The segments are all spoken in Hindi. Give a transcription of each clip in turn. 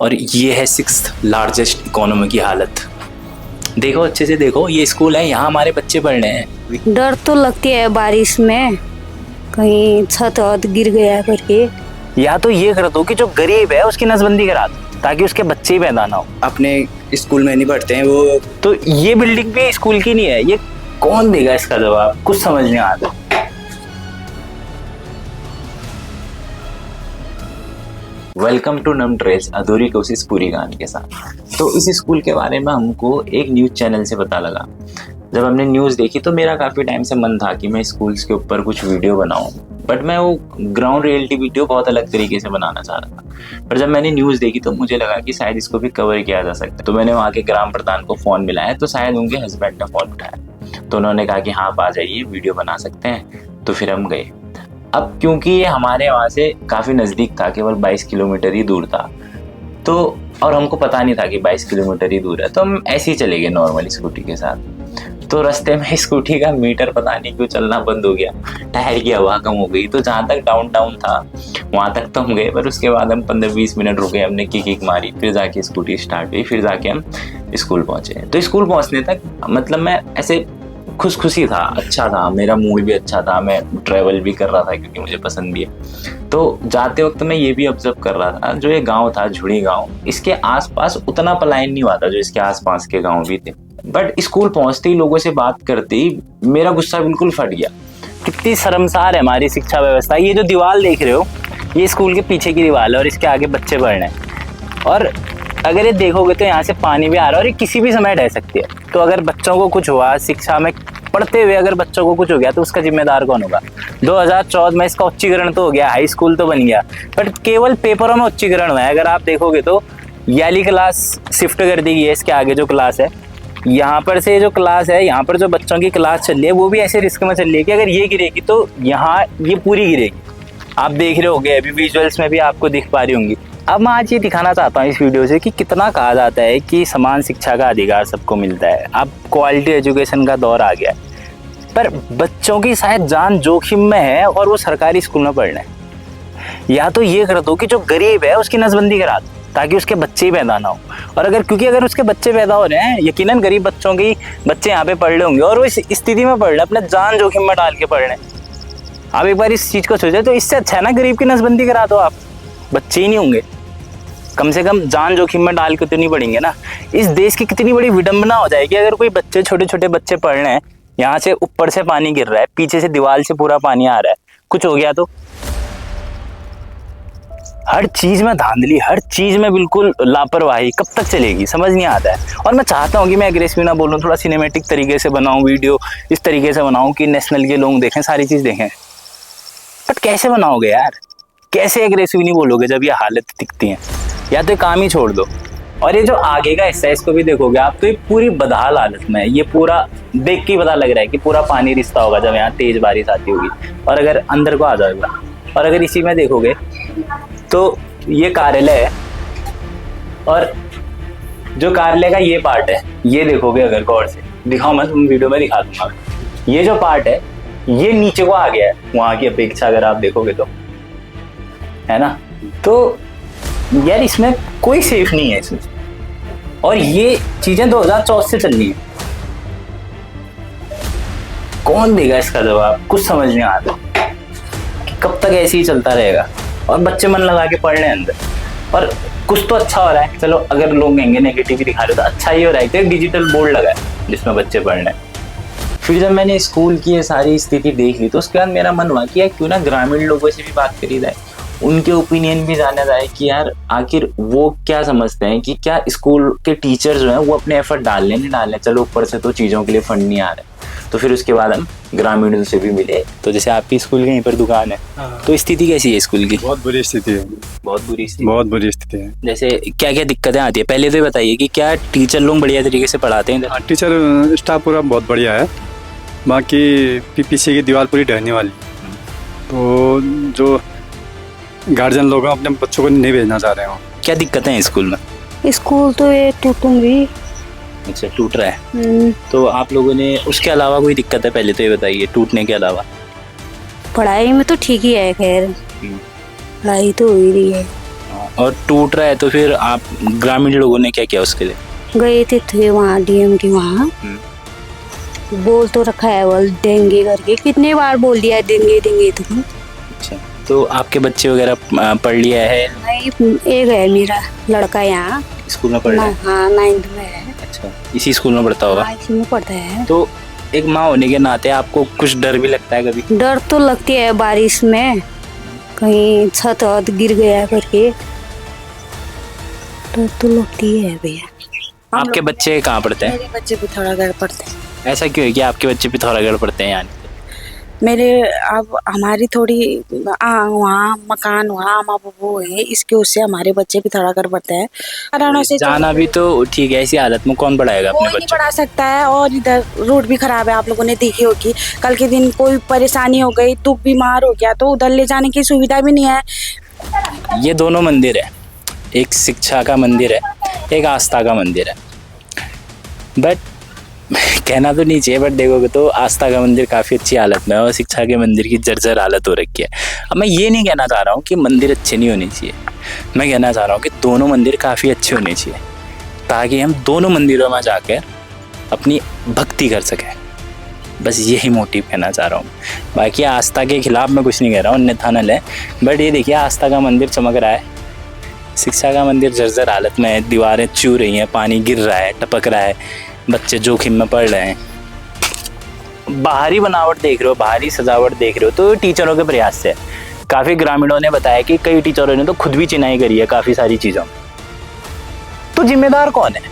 और ये है 6th लार्जेस्ट इकोनॉमी की हालत। देखो अच्छे से देखो, ये स्कूल है, यहाँ हमारे बच्चे पढ़ रहे हैं। डर तो लगती है बारिश में कहीं छत वत गिर गया करके। या तो ये कर दो कि जो गरीब है उसकी नसबंदी करा दो ताकि उसके बच्चे ही पैदा ना हो। अपने स्कूल में नहीं पढ़ते हैं वो, तो ये बिल्डिंग भी स्कूल की नहीं है, ये कौन देगा इसका जवाब? कुछ समझ नहीं आता। वेलकम टू नम ट्रेस, अधूरी कोशिश पूरी कहानी के साथ। तो इस स्कूल के बारे में हमको एक न्यूज़ चैनल से पता लगा। जब हमने न्यूज़ देखी तो मेरा काफ़ी टाइम से मन था कि मैं स्कूल्स के ऊपर कुछ वीडियो बनाऊं, बट मैं वो ग्राउंड रियलिटी वीडियो बहुत अलग तरीके से बनाना चाह रहा था। पर जब मैंने न्यूज़ देखी तो मुझे लगा कि शायद इसको भी कवर किया जा सकता है। तो मैंने वहाँ के ग्राम प्रधान को फ़ोन मिलाया, तो शायद उनके हस्बैंड ने फ़ोन उठाया, तो उन्होंने कहा कि हाँ आप आ जाइए, वीडियो बना सकते हैं। तो फिर हम गए। अब क्योंकि ये हमारे वहाँ से काफ़ी नज़दीक था, केवल 22 किलोमीटर ही दूर था, तो और हमको पता नहीं था कि 22 किलोमीटर ही दूर है, तो हम ऐसे ही चले गए नॉर्मली स्कूटी के साथ। तो रास्ते में स्कूटी का मीटर पता नहीं क्यों चलना बंद हो गया, टायर की हवा कम हो गई। तो जहाँ तक डाउनटाउन था वहाँ तक तो हम गए, पर उसके बाद हम 15-20 मिनट रुके, हमने किक मारी, फिर जाके स्कूटी स्टार्ट हुई, फिर जाके हम स्कूल पहुँचे। तो स्कूल पहुँचने तक मतलब मैं ऐसे खुशी था, अच्छा था, मेरा मूड भी अच्छा था, मैं ट्रैवल भी कर रहा था क्योंकि मुझे पसंद भी है। तो जाते वक्त मैं ये भी ऑब्जर्व कर रहा था, जो ये गांव था झुड़ी गांव, इसके आसपास उतना पलायन नहीं हुआ था जो इसके आसपास के गांव भी थे। बट स्कूल पहुंचते ही लोगों से बात करते ही मेरा गुस्सा बिल्कुल फट गया। कितनी शर्मसार है हमारी शिक्षा व्यवस्था। ये जो दीवार देख रहे हो, ये स्कूल के पीछे की दीवार है और इसके आगे बच्चे पढ़ रहे हैं। और अगर ये देखोगे तो यहाँ से पानी भी आ रहा है और ये किसी भी समय ढह सकती है। तो अगर बच्चों को कुछ हुआ, शिक्षा में पढ़ते हुए अगर बच्चों को कुछ हो गया तो उसका जिम्मेदार कौन होगा? 2014 में इसका उच्चीकरण तो हो गया, हाई स्कूल तो बन गया, बट केवल पेपरों में उच्चीकरण हुआ है। अगर आप देखोगे तो ये वाली क्लास शिफ्ट कर दी गई है, इसके आगे जो क्लास है, यहाँ पर से जो क्लास है, यहाँ पर जो बच्चों की क्लास चल रही है वो भी ऐसे रिस्क में चल रही है कि अगर ये गिरेगी तो यहाँ ये पूरी गिरेगी। आप देख रहे होंगे, अभी विजुअल्स में भी आपको दिख पा रही होंगी। अब मैं आज ये दिखाना चाहता हूँ इस वीडियो से कि कितना कहा जाता है कि समान शिक्षा का अधिकार सबको मिलता है, अब क्वालिटी एजुकेशन का दौर आ गया है, पर बच्चों की शायद जान जोखिम में है और वो सरकारी स्कूल में पढ़ रहे हैं। या तो ये कर दो कि जो गरीब है उसकी नसबंदी करा दो ताकि उसके बच्चे ही पैदा ना हो। और अगर उसके बच्चे पैदा हो रहे हैं, यकीनन गरीब बच्चों के बच्चे यहाँ पे पढ़ रहे होंगे और वो इस स्थिति में पढ़ रहे हैं, अपने जान जोखिम में डाल के पढ़ रहे हैं। आप एक बार इस चीज़ को सोचे तो इससे अच्छा है ना गरीब की नसबंदी करा दो, आप बच्चे ही नहीं होंगे, कम से कम जान जोखिम में डाल के तो नहीं पढ़ेंगे ना। इस देश की कितनी बड़ी विडंबना हो जाएगी अगर कोई बच्चे, छोटे छोटे बच्चे पढ़ रहे हैं, यहाँ से ऊपर से पानी गिर रहा है, पीछे से दीवार से पूरा पानी आ रहा है, कुछ हो गया तो। हर चीज में धांधली, हर चीज में बिल्कुल लापरवाही कब तक चलेगी, समझ नहीं आता है। और मैं चाहता हूँ कि मैं एग्रेसिव ना बोलूँ, थोड़ा सिनेमेटिक तरीके से बनाऊँ वीडियो, इस तरीके से बनाऊँ कि नेशनल के लोग देखें, सारी चीज देखें। बट कैसे बनाओगे यार, कैसे एग्रेसिव नहीं बोलोगे जब ये हालत दिखती है? या तो काम ही छोड़ दो। और ये जो आगे का हिस्सा है इसको भी देखोगे आप तो ये पूरी बदहाल हालत में है। ये पूरा देख के ही पता लग रहा है कि पूरा पानी रिश्ता होगा जब यहाँ तेज बारिश आती होगी, और अगर अंदर को आ जाएगा। और अगर इसी में देखोगे तो ये कार्यालय है, और जो कार्यालय का ये पार्ट है, ये देखोगे अगर गौर से दिखाओ, मैं तुम वीडियो में दिखा दूंगा। ये जो पार्ट है ये नीचे को आ गया है वहां की अपेक्षा, अगर आप देखोगे तो, है ना। तो यार इसमें कोई सेफ नहीं है इसमें, और ये चीजें 2014 से चल रही है। कौन देगा इसका जवाब? कुछ समझ नहीं आता कि कब तक ऐसे ही चलता रहेगा और बच्चे मन लगा के पढ़ रहे हैं अंदर। और कुछ तो अच्छा हो रहा है, चलो अगर लोग कहेंगे नेगेटिव दिखा रहे तो अच्छा ही हो रहा है कि डिजिटल बोर्ड लगा है जिसमें बच्चे पढ़ रहे हैं। फिर जब मैंने स्कूल की ये सारी स्थिति देख ली तो उसके बाद मेरा मन हुआ कि यार क्यों ना ग्रामीण लोगों से भी बात करी जाए, उनके ओपिनियन भी जाना जाए कि यार आखिर वो क्या समझते हैं, कि क्या स्कूल के टीचर जो हैं वो अपने एफर्ट डाल लें नहीं डाल लें। चलो ऊपर से तो चीज़ों के लिए फंड नहीं आ रहे, तो फिर उसके बाद हम ग्रामीणों से भी मिले। तो जैसे आपकी स्कूल के यहीं पर दुकान है, तो स्थिति कैसी है स्कूल की? बहुत बुरी स्थिति है। बहुत बुरी स्थिति, बहुत बुरी स्थिति है। जैसे क्या क्या दिक्कतें आती है पहले तो बताइए कि क्या टीचर लोग बढ़िया तरीके से पढ़ाते हैं? टीचर स्टाफ पूरा बहुत बढ़िया है, बाकी पीपीसी की दीवार पूरी ढहने वाली। तो जो गार्जियन लोग हैं अपने बच्चों को नहीं भेजना चाह रहे हो। क्या दिक्कतें हैं स्कूल में? स्कूल तो ये टूटूंगी। अच्छा, टूट रहा है। तो आप लोगों ने उसके अलावा कोई दिक्कत है पहले तो ये बताइए, टूटने के अलावा? पढ़ाई में तो ठीक ही है, खैर पढ़ाई तो हो ही रही है। और टूट रहा है तो फिर आप ग्रामीण लोगों ने क्या किया उसके लिए? गए थे वहाँ डीएम के वहाँ, बोल तो रखा है बोल देंगे करके, कितने बार बोल दिया देंगे देंगे तुम। अच्छा, तो आपके बच्चे वगैरह पढ़ लिया है? नहीं, एक है मेरा लड़का यहाँ स्कूल में पढ़ रहा है? हाँ 9th में है। अच्छा, इसी स्कूल में पढ़ता होगा? हाँ, इसी में पढ़ता है। तो एक माँ होने के नाते आपको कुछ डर भी लगता है कभी? डर तो लगती है बारिश में, कहीं छत वत गिर गया करके, डर तो लगती है भैया। आपके बच्चे कहाँ पढ़ते हैं? मेरे बच्चे पिथौरागढ़ पढ़ते हैं। ऐसा क्यों है कि आपके बच्चे पिथौरागढ़ पढ़ते हैं? यानी मेरे अब हमारी थोड़ी वहाँ मकान वहाँ माँ बाबू है, इसके उससे हमारे बच्चे पिथौरागढ़ पढ़ते हैं। कारणों से जाना भी तो ठीक है, ऐसी हालत में कौन पढ़ाएगा अपने कोई नहीं बच्चों पढ़ा सकता है। और इधर रोड भी खराब है, आप लोगों ने देखी होगी। कल के दिन कोई परेशानी हो गई तो बीमार हो गया तो उधर ले जाने की सुविधा भी नहीं है। को? ये दोनों मंदिर है, एक शिक्षा का मंदिर है, एक आस्था का मंदिर है। बट कहना तो नहीं चाहिए, बट देखोगे तो आस्था का मंदिर काफ़ी अच्छी हालत में है और शिक्षा के मंदिर की जर्जर हालत हो रखी है। अब मैं ये नहीं कहना चाह रहा हूँ कि मंदिर अच्छे नहीं होने चाहिए, मैं कहना चाह रहा हूँ कि दोनों मंदिर काफ़ी अच्छे होने चाहिए ताकि हम दोनों मंदिरों में जाकर अपनी भक्ति कर सकें। बस यही मोटिव कहना चाह रहा हूँ। बाकी आस्था के खिलाफ मैं कुछ नहीं कह रहा हूँ, अन्यथा न लें। बट ये देखिए, आस्था का मंदिर चमक रहा है, शिक्षा का मंदिर जर्जर हालत में है, दीवारें चू रही हैं, पानी गिर रहा है, टपक रहा है, बच्चे जोखिम में पड़ रहे हैं। बाहरी बनावट देख रहे हो, बाहरी सजावट देख रहे हो तो टीचरों के प्रयास से। काफ़ी ग्रामीणों ने बताया कि कई टीचरों ने तो खुद भी चिनाई करी है काफ़ी सारी चीज़ों। तो जिम्मेदार कौन है?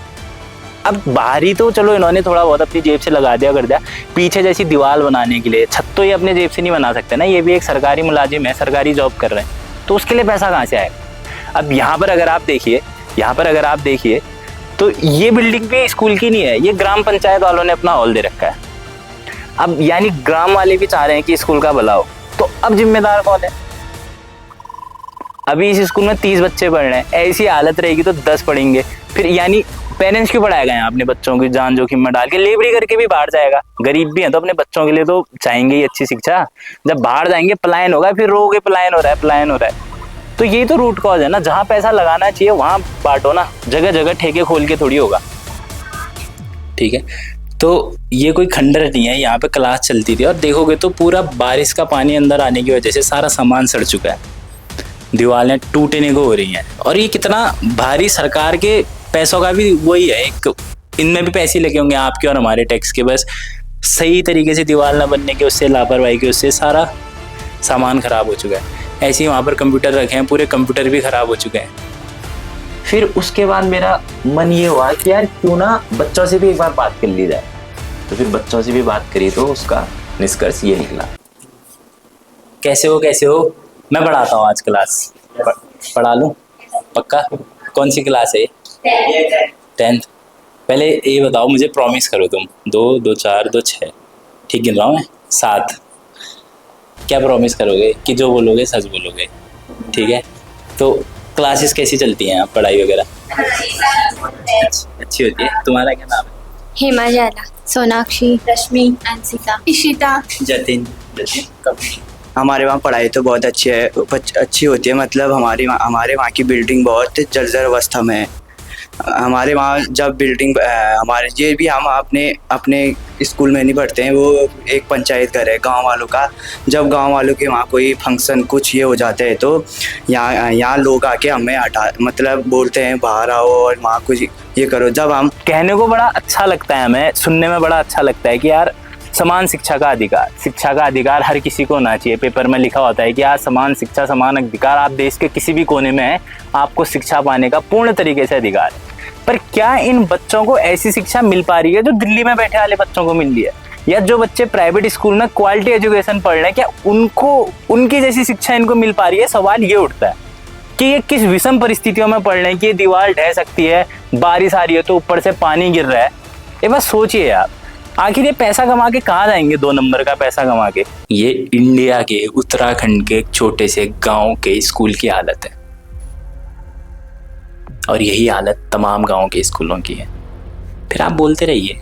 अब बाहरी तो चलो इन्होंने थोड़ा बहुत अपनी जेब से लगा दिया कर दिया, पीछे जैसी दीवार बनाने के लिए छत तो ये अपने जेब से नहीं बना सकते ना, ये भी एक सरकारी मुलाजिम है, सरकारी जॉब कर रहे हैं, तो उसके लिए पैसा कहाँ से आएगा? अब यहाँ पर अगर आप देखिए तो ये बिल्डिंग भी स्कूल की नहीं है, ये ग्राम पंचायत वालों ने अपना हॉल दे रखा है। अब यानी ग्राम वाले भी चाह रहे हैं कि स्कूल का भला हो, तो अब जिम्मेदार कौन है? अभी इस स्कूल में 30 बच्चे पढ़ रहे हैं, ऐसी हालत रहेगी तो 10 पढ़ेंगे, फिर यानी पेरेंट्स क्यों पढ़ाएगा यहाँ अपने बच्चों की जान जोखिम में डाल के? लेबरी करके भी बाहर जाएगा, गरीब भी है तो अपने बच्चों के लिए तो चाहेंगे ही अच्छी शिक्षा। जब बाहर जाएंगे पलायन होगा, फिर रोगे पलायन हो रहा है। तो यही तो रूट कॉज है ना, जहाँ पैसा लगाना चाहिए वहाँ बांटो ना, जगह जगह ठेके खोल के थोड़ी होगा। ठीक है, तो ये कोई खंडर नहीं है, यहाँ पे क्लास चलती थी और देखोगे तो पूरा बारिश का पानी अंदर आने की वजह से सारा सामान सड़ चुका है, दीवारें टूटने को हो रही हैं। और ये कितना भारी, सरकार के पैसों का भी वही है, एक इनमें भी पैसे लगे होंगे आपके और हमारे टैक्स के, बस सही तरीके से दीवार ना बनने के उससे, लापरवाही के उससे सारा सामान खराब हो चुका है। ऐसे ही वहाँ पर कंप्यूटर रखे हैं, पूरे कंप्यूटर भी खराब हो चुके हैं। फिर उसके बाद मेरा मन ये हुआ कि यार क्यों ना बच्चों से भी एक बार बात कर ली जाए। तो फिर बच्चों से भी बात करी तो उसका निष्कर्ष ये निकला। कैसे हो? मैं पढ़ाता हूँ आज क्लास, पढ़ा लूँ पक्का? कौन सी क्लास है? 10th। पहले ये बताओ मुझे, प्रॉमिस करो तुम, 2 2 4 2 6 ठीक गिन रहा हूँ मैं, 7। क्या प्रॉमिस करोगे कि जो बोलोगे सच बोलोगे? ठीक है, तो क्लासेस कैसी चलती हैं, आप पढ़ाई वगैरह? अच्छी होती है। तुम्हारा क्या नाम है? हेमा जाला, सोनाक्षी, रश्मि, अंशिका, इशिता, जतिन। कब? हमारे वहाँ पढ़ाई तो बहुत अच्छी होती है। मतलब हमारे वहाँ की बिल्डिंग बहुत जर्जर अवस्था में है। हमारे वहाँ जब बिल्डिंग हमारे ये भी हम अपने स्कूल में नहीं पढ़ते हैं, वो एक पंचायत घर है गांव वालों का। जब गांव वालों के वहाँ कोई फंक्शन कुछ ये हो जाते हैं तो यहाँ लोग आके हमें मतलब बोलते हैं बाहर आओ और वहाँ कुछ ये करो। जब हम कहने को बड़ा अच्छा लगता है, हमें सुनने में बड़ा अच्छा लगता है कि यार समान शिक्षा का अधिकार हर किसी को होना चाहिए। पेपर में लिखा होता है कि यार समान शिक्षा समान अधिकार, आप देश के किसी भी कोने में हैं, आपको शिक्षा पाने का पूर्ण तरीके से अधिकार है। पर क्या इन बच्चों को ऐसी शिक्षा मिल पा रही है जो दिल्ली में बैठे वाले बच्चों को मिल रही है? या जो बच्चे प्राइवेट स्कूल में क्वालिटी एजुकेशन पढ़ रहे हैं, क्या उनको उनकी जैसी शिक्षा इनको मिल पा रही है? सवाल ये उठता है कि ये किस विषम परिस्थितियों में पढ़ रहे हैं कि ये दीवार ढह सकती है, बारिश आ रही है तो ऊपर से पानी गिर रहा है। ये बस सोचिए आप, आखिर ये पैसा कमा के कहाँ जाएंगे? 2 नंबर का पैसा कमा के। ये इंडिया के उत्तराखंड के एक छोटे से गांव के स्कूल की हालत है और यही हालत तमाम गांव के स्कूलों की है। फिर आप बोलते रहिए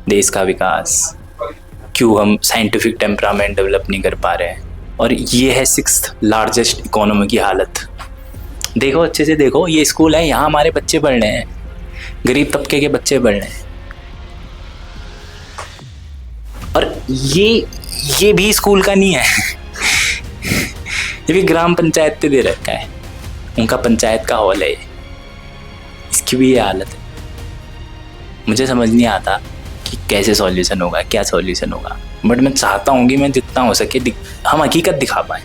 देश का विकास, क्यों हम साइंटिफिक टेम्परामेंट डेवलप नहीं कर पा रहे हैं, और ये है 6th लार्जेस्ट इकोनॉमी की हालत। देखो अच्छे से देखो, ये स्कूल है, यहाँ हमारे बच्चे पढ़ रहे हैं, गरीब तबके के बच्चे पढ़ रहे हैं। और ये भी स्कूल का नहीं है, ये भी ग्राम पंचायत पे दे रखा है, उनका पंचायत का हॉल है ये। इसकी भी ये हालत है। मुझे समझ नहीं आता कि कैसे सॉल्यूशन होगा, क्या सॉल्यूशन होगा, बट मैं चाहता हूँ कि मैं जितना हो सके हम हकीकत दिखा पाए।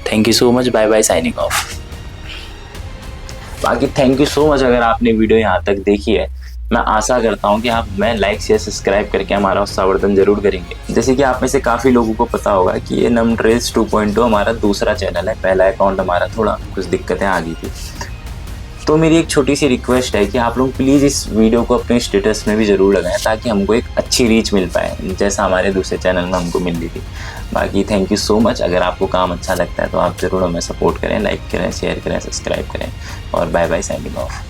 Thank you so much, bye bye, signing off. बाकी थैंक यू सो मच अगर आपने वीडियो यहाँ तक देखी है। मैं आशा करता हूँ कि आप मैं लाइक शेयर सब्सक्राइब करके हमारा उत्साहवर्धन जरूर करेंगे। जैसे कि आप में से काफ़ी लोगों को पता होगा कि ये नम ट्रेल्स 2.0 हमारा दूसरा चैनल है। पहला अकाउंट हमारा थोड़ा कुछ दिक्कतें आ गई थी, तो मेरी एक छोटी सी रिक्वेस्ट है कि आप लोग प्लीज़ इस वीडियो को अपने स्टेटस में भी ज़रूर लगाएं, ताकि हमको एक अच्छी रीच मिल पाए, जैसा हमारे दूसरे चैनल में हमको मिल रही थी। बाकी थैंक यू सो मच। अगर आपको काम अच्छा लगता है तो आप ज़रूर हमें सपोर्ट करें, लाइक करें, शेयर करें, सब्सक्राइब करें, और बाय बाय, साइनिंग ऑफ।